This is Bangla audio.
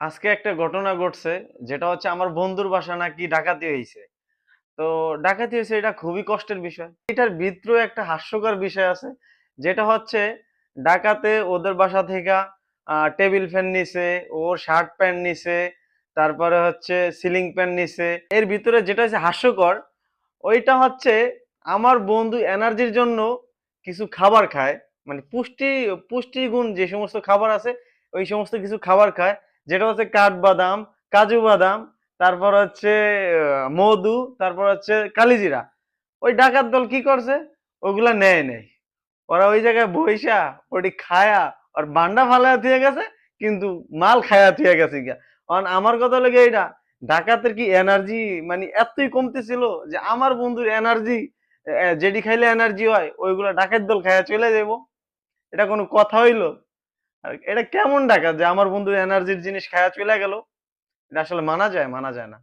আজকে একটা ঘটনা ঘটছে, যেটা হচ্ছে আমার বন্ধুর বাসা নাকি ডাকাতি হইছে। তো ডাকাতি হইছে, এটা খুবই কষ্টের বিষয়। এটার ভিতরেও একটা হাস্যকর বিষয় আছে, যেটা হচ্ছে ডাকাতে ওদের বাসা থেকে টেবিল ফ্যান নিছে, ওর শার্ট প্যান্ট নিছে, তারপরে হচ্ছে সিলিং ফ্যান নিছে। এর ভিতরে যেটা হচ্ছে হাস্যকর, ওইটা হচ্ছে আমার বন্ধু এনার্জির জন্য কিছু খাবার খায়, মানে পুষ্টিগুণ যে সমস্ত খাবার আছে, ওই সমস্ত কিছু খাবার খায়, যেটা হচ্ছে কাঠবাদাম, কাজু বাদাম, তারপর হচ্ছে মধু, তারপর হচ্ছে কালিজিরা। ওই ডাকাত দল কি করছে, ওগুলা নেয় নেই, ওরা ওই জায়গায় বইসা ওটি খায়া আর বান্ডা ফালায়া থুয়ে গেছে, কিন্তু মাল খায়া থুয়ে গেছে গিয়া। কারণ আমার কথা লেগে এইটা, ডাকাতের কি এনার্জি মানে এতই কমতেছিল যে আমার বন্ধুর এনার্জি, যেটি খাইলে এনার্জি হয় ওইগুলা ডাকাত দল খায়া চলে যাবো। এটা কোনো কথা হইলো? আর এটা কেমন ডাকাত যে আমার বন্ধুর এনার্জির জিনিস খায়া চলে গেল? এটা আসলে মানা যায়? মানা যায় না।